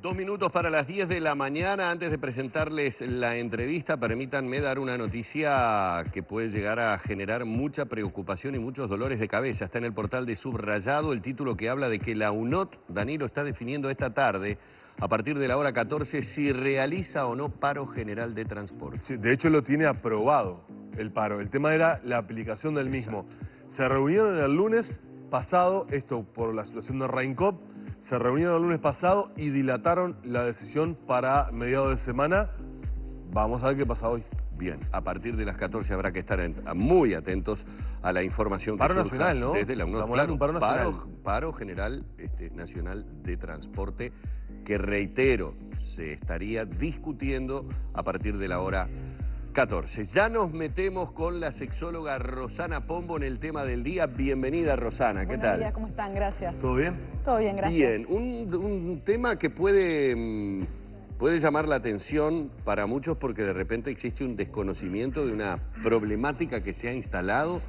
2 minutos para las 10 de la mañana. Antes de presentarles la entrevista, permítanme dar una noticia que puede llegar a generar mucha preocupación y muchos dolores de cabeza. Está en el portal de Subrayado el título que habla de que la UNOT, Danilo, está definiendo esta tarde, a partir de la hora 14, si realiza o no paro general de transporte. Sí, de hecho lo tiene aprobado el paro. El tema era la aplicación del mismo. Se reunieron el lunes pasado, esto por la situación de Raincop, se reunieron el lunes pasado y dilataron la decisión para mediados de semana. Vamos a ver qué pasa hoy. Bien, a partir de las 14 habrá que estar muy atentos a la información que surja nacional, ¿no? desde la UNOT. Estamos hablando de un paro nacional. Paro general nacional de transporte que, reitero, se estaría discutiendo a partir de la hora 14. Ya nos metemos con la sexóloga Rosana Pombo en el tema del día. Bienvenida, Rosana. ¿Qué tal? Buenos días, ¿cómo están? Gracias. ¿Todo bien? Todo bien, gracias. Bien, un tema que puede llamar la atención para muchos porque de repente existe un desconocimiento de una problemática que se ha instalado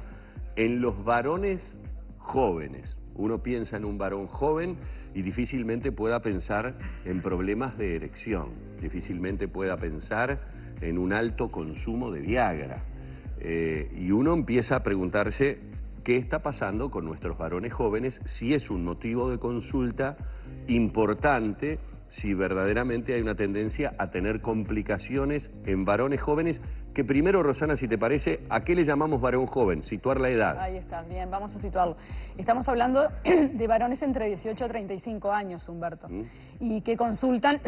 en los varones jóvenes. Uno piensa en un varón joven y difícilmente pueda pensar en problemas de erección, difícilmente pueda pensar en un alto consumo de Viagra. Y uno empieza a preguntarse qué está pasando con nuestros varones jóvenes, si es un motivo de consulta importante, si verdaderamente hay una tendencia a tener complicaciones en varones jóvenes, que primero, Rosana, si te parece, ¿a qué le llamamos varón joven? Situar la edad. Ahí está, bien, vamos a situarlo. Estamos hablando de varones entre 18 a 35 años, Humberto, y que consultan,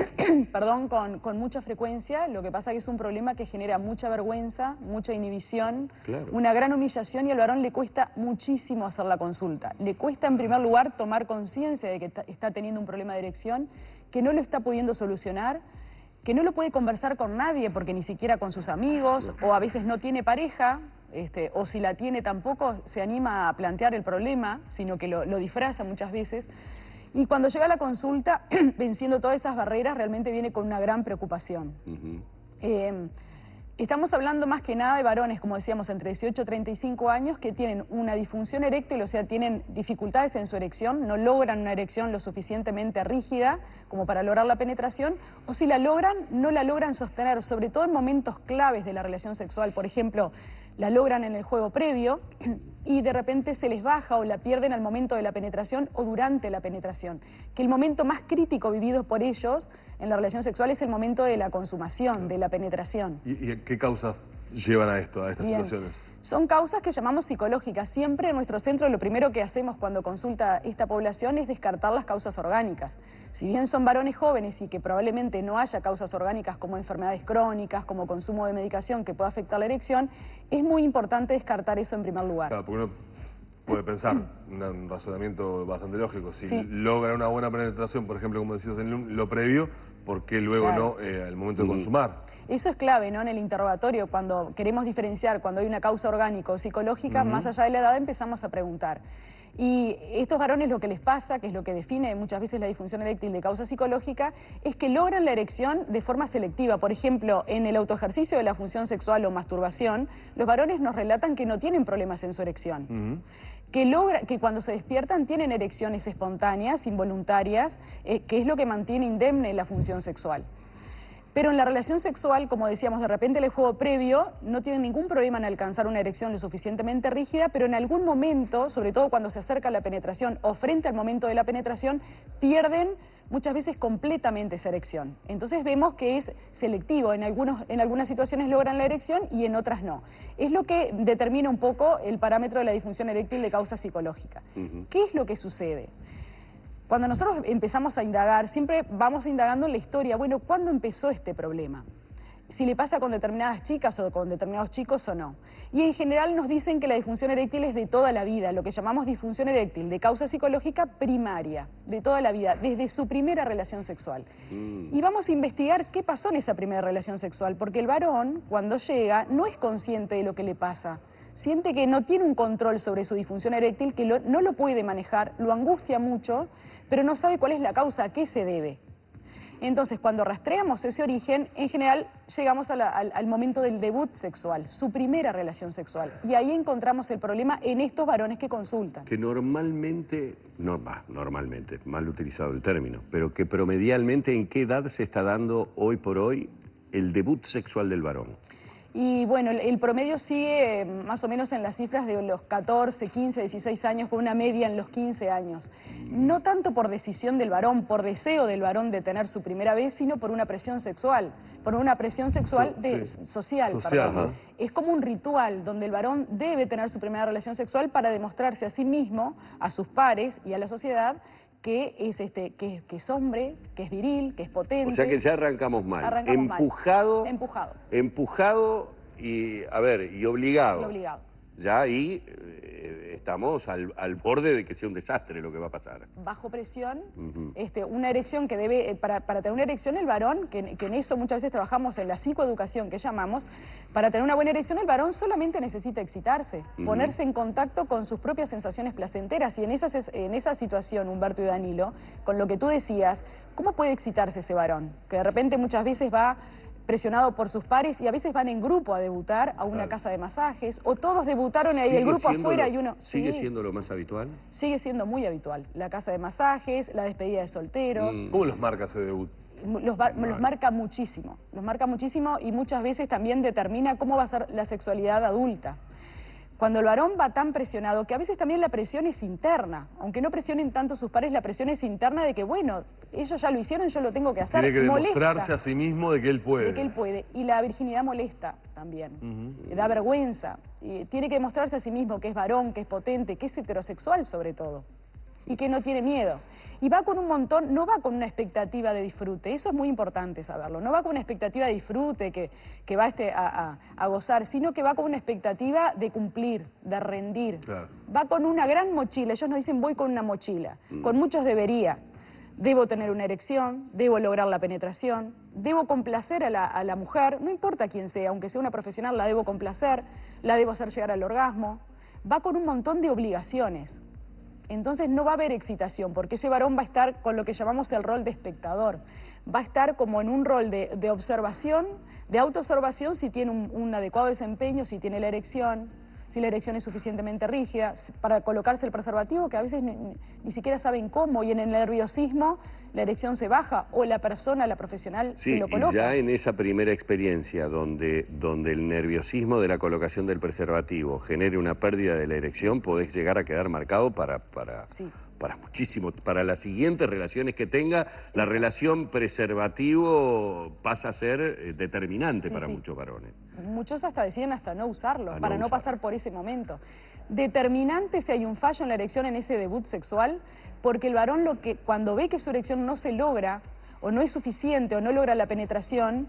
perdón, con mucha frecuencia. Lo que pasa es que es un problema que genera mucha vergüenza, mucha inhibición, claro, una gran humillación, y al varón le cuesta muchísimo hacer la consulta. Le cuesta, en primer lugar, tomar conciencia de que está teniendo un problema de erección, que no lo está pudiendo solucionar, que no lo puede conversar con nadie porque ni siquiera con sus amigos, o a veces no tiene pareja, o si la tiene tampoco se anima a plantear el problema, sino que lo disfraza muchas veces. Y cuando llega a la consulta, venciendo todas esas barreras, realmente viene con una gran preocupación. Estamos hablando más que nada de varones, como decíamos, entre 18 y 35 años que tienen una disfunción eréctil, o sea, tienen dificultades en su erección, no logran una erección lo suficientemente rígida como para lograr la penetración, o si la logran, no la logran sostener, sobre todo en momentos claves de la relación sexual. Por ejemplo, la logran en el juego previo y de repente se les baja o la pierden al momento de la penetración o durante la penetración. Que el momento más crítico vivido por ellos en la relación sexual es el momento de la consumación, de la penetración. ¿Y qué causas llevan a esto, a estas situaciones? Son causas que llamamos psicológicas. Siempre en nuestro centro lo primero que hacemos cuando consulta esta población es descartar las causas orgánicas. Si bien son varones jóvenes y que probablemente no haya causas orgánicas como enfermedades crónicas, como consumo de medicación que pueda afectar la erección, es muy importante descartar eso en primer lugar. Claro, porque uno puede pensar, un razonamiento bastante lógico, si Sí. logra una buena penetración, por ejemplo, como decías en lo previo, ¿por qué luego Claro. no al momento de consumar? Eso es clave, ¿no? En el interrogatorio, cuando queremos diferenciar cuando hay una causa orgánica o psicológica, más allá de la edad empezamos a preguntar. Y estos varones lo que les pasa, que es lo que define muchas veces la disfunción eréctil de causa psicológica, es que logran la erección de forma selectiva. Por ejemplo, en el autoejercicio de la función sexual o masturbación, los varones nos relatan que no tienen problemas en su erección. Que cuando se despiertan tienen erecciones espontáneas, involuntarias, que es lo que mantiene indemne la función sexual. Pero en la relación sexual, como decíamos, de repente el juego previo no tienen ningún problema en alcanzar una erección lo suficientemente rígida, pero en algún momento, sobre todo cuando se acerca la penetración o frente al momento de la penetración, pierden muchas veces completamente esa erección. Entonces vemos que es selectivo, en algunas situaciones logran la erección y en otras no. Es lo que determina un poco el parámetro de la disfunción eréctil de causa psicológica. ¿Qué es lo que sucede? Cuando nosotros empezamos a indagar, siempre vamos indagando en la historia, bueno, ¿cuándo empezó este problema? Si le pasa con determinadas chicas o con determinados chicos o no. Y en general nos dicen que la disfunción eréctil es de toda la vida, lo que llamamos disfunción eréctil de causa psicológica primaria, de toda la vida, desde su primera relación sexual. Y vamos a investigar qué pasó en esa primera relación sexual, porque el varón, cuando llega, no es consciente de lo que le pasa. Siente que no tiene un control sobre su disfunción eréctil, que no lo puede manejar, lo angustia mucho, pero no sabe cuál es la causa, a qué se debe. Entonces, cuando rastreamos ese origen, en general llegamos al momento del debut sexual, su primera relación sexual. Y ahí encontramos el problema en estos varones que consultan. Que normalmente, normalmente, mal utilizado el término, pero que promedialmente, ¿en qué edad se está dando hoy por hoy el debut sexual del varón? Y bueno, el promedio sigue más o menos en las cifras de los 14, 15, 16 años, con una media en los 15 años. No tanto por decisión del varón, por deseo del varón de tener su primera vez, sino por una presión sexual, social. Perdón. Es como un ritual donde el varón debe tener su primera relación sexual para demostrarse a sí mismo, a sus pares y a la sociedad que es hombre, que es viril, que es potente. O sea que ya arrancamos mal. Empujado. Empujado y, y obligado. Y obligado. Ya ahí estamos al borde de que sea un desastre lo que va a pasar. Bajo presión, una erección que debe, para tener una erección el varón, que en eso muchas veces trabajamos en la psicoeducación que llamamos, para tener una buena erección el varón solamente necesita excitarse, ponerse en contacto con sus propias sensaciones placenteras. Y en esa situación, Humberto y Danilo, con lo que tú decías, ¿cómo puede excitarse ese varón? Que de repente muchas veces va presionado por sus pares y a veces van en grupo a debutar a una casa de masajes, o todos debutaron y hay el grupo afuera y uno... ¿Sigue siendo lo más habitual? Sigue siendo muy habitual. La casa de masajes, la despedida de solteros. ¿Cómo los marca ese debut? Los marca muchísimo, y muchas veces también determina cómo va a ser la sexualidad adulta. Cuando el varón va tan presionado, que a veces también la presión es interna, aunque no presionen tanto sus pares, la presión es interna de que, bueno, ellos ya lo hicieron, yo lo tengo que hacer. Tiene que demostrarse a sí mismo de que él puede. De que él puede. Y la virginidad molesta también, da vergüenza. Y tiene que demostrarse a sí mismo que es varón, que es potente, que es heterosexual sobre todo, y que no tiene miedo. Y va con un montón, no va con una expectativa de disfrute, eso es muy importante saberlo, no va con una expectativa de disfrute que va a gozar, sino que va con una expectativa de cumplir, de rendir. Claro. Va con una gran mochila, ellos nos dicen voy con una mochila, con muchos debería. Debo tener una erección, debo lograr la penetración, debo complacer a la mujer, no importa quién sea, aunque sea una profesional, la debo complacer, la debo hacer llegar al orgasmo. Va con un montón de obligaciones. Entonces no va a haber excitación, porque ese varón va a estar con lo que llamamos el rol de espectador. Va a estar como en un rol de observación, de autoobservación, si tiene un adecuado desempeño, si tiene la erección, si la erección es suficientemente rígida, para colocarse el preservativo, que a veces ni siquiera saben cómo, y en el nerviosismo la erección se baja, o la persona, la profesional, se lo coloca. Y ya en esa primera experiencia donde el nerviosismo de la colocación del preservativo genere una pérdida de la erección, podés llegar a quedar marcado para muchísimo, para las siguientes relaciones que tenga. La relación preservativo pasa a ser determinante para muchos varones. Muchos hasta deciden no usarlo, para no pasar por ese momento. Determinante si hay un fallo en la erección en ese debut sexual, porque el varón cuando ve que su erección no se logra, o no es suficiente, o no logra la penetración,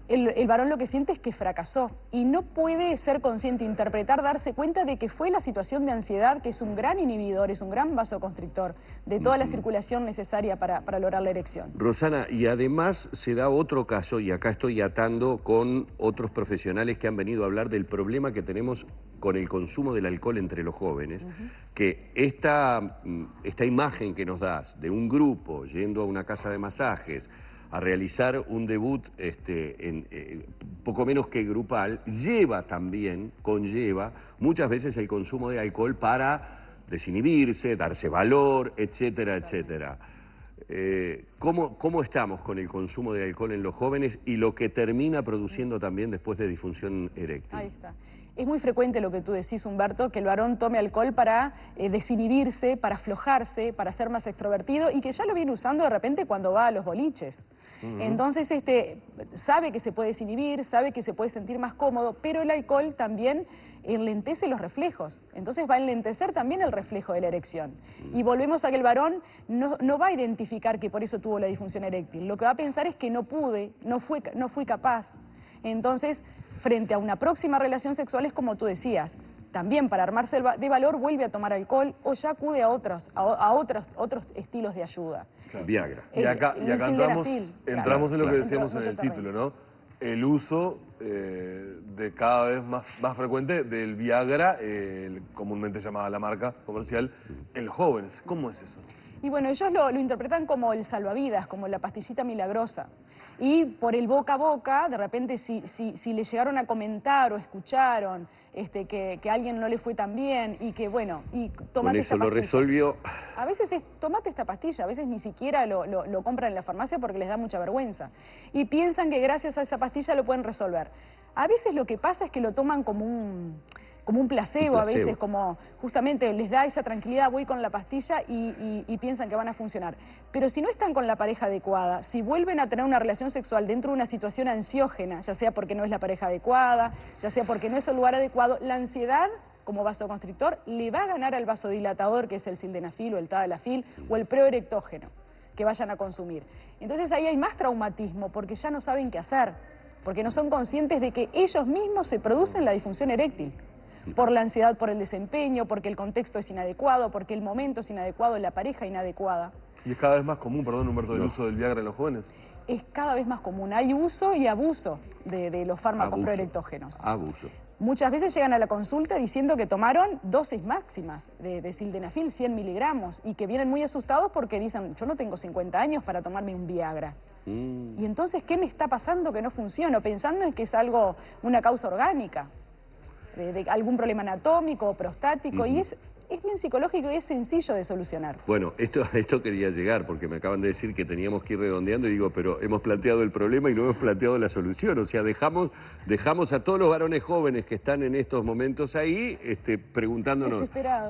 el varón lo que siente es que fracasó y no puede ser consciente, interpretar, darse cuenta de que fue la situación de ansiedad, que es un gran inhibidor, es un gran vasoconstrictor de toda la circulación necesaria para lograr la erección. Rosana, y además se da otro caso, y acá estoy atando con otros profesionales que han venido a hablar del problema que tenemos con el consumo del alcohol entre los jóvenes, que esta imagen que nos das de un grupo yendo a una casa de masajes a realizar un debut poco menos que grupal, conlleva muchas veces el consumo de alcohol para desinhibirse, darse valor, etcétera, etcétera. ¿Cómo estamos con el consumo de alcohol en los jóvenes y lo que termina produciendo también después de disfunción eréctil? Ahí está. Es muy frecuente lo que tú decís, Humberto, que el varón tome alcohol para desinhibirse, para aflojarse, para ser más extrovertido, y que ya lo viene usando de repente cuando va a los boliches. Entonces sabe que se puede desinhibir, sabe que se puede sentir más cómodo, pero el alcohol también enlentece los reflejos. Entonces va a enlentecer también el reflejo de la erección. Y volvemos a que el varón no va a identificar que por eso tuvo la disfunción eréctil. Lo que va a pensar es que no pude, no fui capaz. Entonces, frente a una próxima relación sexual es como tú decías, también para armarse de valor vuelve a tomar alcohol o ya acude a otros estilos de ayuda. Claro. Viagra. Y acá entramos en lo que decíamos en el título, ¿no? El uso de cada vez más frecuente del Viagra, comúnmente llamada la marca comercial, en los jóvenes. ¿Cómo es eso? Y bueno, ellos lo interpretan como el salvavidas, como la pastillita milagrosa. Y por el boca a boca, de repente, si le llegaron a comentar o escucharon que a alguien no le fue tan bien y que, bueno, y tomate esta pastilla. Con eso lo resolvió. A veces es, tomate esta pastilla, a veces ni siquiera lo compran en la farmacia porque les da mucha vergüenza. Y piensan que gracias a esa pastilla lo pueden resolver. A veces lo que pasa es que lo toman como un placebo, a veces, como justamente les da esa tranquilidad, voy con la pastilla y piensan que van a funcionar. Pero si no están con la pareja adecuada, si vuelven a tener una relación sexual dentro de una situación ansiógena, ya sea porque no es la pareja adecuada, ya sea porque no es el lugar adecuado, la ansiedad como vasoconstrictor le va a ganar al vasodilatador, que es el sildenafil o el tadalafil o el preorectógeno que vayan a consumir. Entonces ahí hay más traumatismo porque ya no saben qué hacer, porque no son conscientes de que ellos mismos se producen la disfunción eréctil. Por la ansiedad, por el desempeño, porque el contexto es inadecuado, porque el momento es inadecuado, la pareja inadecuada. Y es cada vez más común, perdón Humberto, el uso del Viagra en los jóvenes. Es cada vez más común. Hay uso y abuso de los fármacos proerectógenos. Abuso. Muchas veces llegan a la consulta diciendo que tomaron dosis máximas de sildenafil, 100 miligramos, y que vienen muy asustados porque dicen, yo no tengo 50 años para tomarme un Viagra. Y entonces, ¿qué me está pasando que no funciona? Pensando en que es algo, una causa orgánica. De algún problema anatómico o prostático, y es bien psicológico y es sencillo de solucionar. Bueno, esto quería llegar, porque me acaban de decir que teníamos que ir redondeando y digo, pero hemos planteado el problema y no hemos planteado la solución. O sea, dejamos a todos los varones jóvenes que están en estos momentos ahí preguntándonos,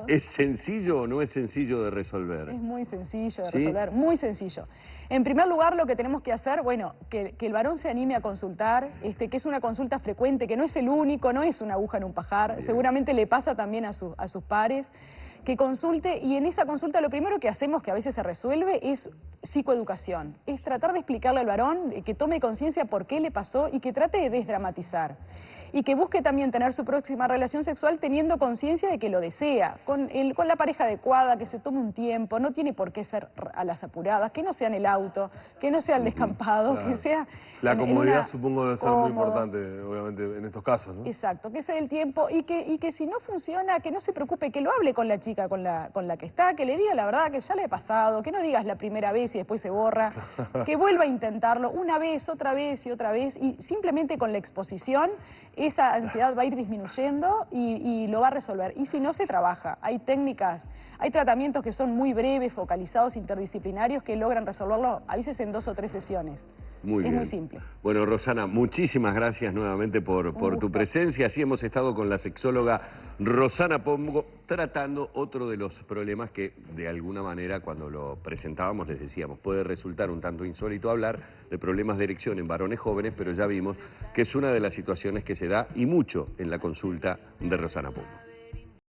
¿es sencillo o no es sencillo de resolver? Es muy sencillo de resolver, muy sencillo. En primer lugar, lo que tenemos que hacer, bueno, que el varón se anime a consultar, que es una consulta frecuente, que no es el único, no es una aguja en un pajar, bien. Seguramente le pasa también a sus pares, que consulte, y en esa consulta lo primero que hacemos, que a veces se resuelve, es psicoeducación. Es tratar de explicarle al varón que tome conciencia por qué le pasó y que trate de desdramatizar. Y que busque también tener su próxima relación sexual teniendo conciencia de que lo desea, con la pareja adecuada, que se tome un tiempo, no tiene por qué ser a las apuradas, que no sea en el auto, que no sea el descampado, que sea... La comodidad supongo debe ser muy importante, obviamente, en estos casos, ¿no? Exacto, que sea el tiempo y que si no funciona, que no se preocupe, que lo hable con la chica con la que está, que le diga la verdad que ya le ha pasado, que no digas la primera vez y después se borra, que vuelva a intentarlo una vez, otra vez y otra vez, y simplemente con la exposición esa ansiedad va a ir disminuyendo y lo va a resolver. Y si no, se trabaja. Hay técnicas, hay tratamientos que son muy breves, focalizados, interdisciplinarios, que logran resolverlo a veces en 2 o 3 sesiones. Muy bien. Es muy simple. Bueno, Rosana, muchísimas gracias nuevamente por tu presencia. Así hemos estado con la sexóloga Rosana Pombo tratando otro de los problemas que de alguna manera cuando lo presentábamos les decíamos, puede resultar un tanto insólito hablar de problemas de erección en varones jóvenes, pero ya vimos que es una de las situaciones que se da y mucho en la consulta de Rosana Pombo.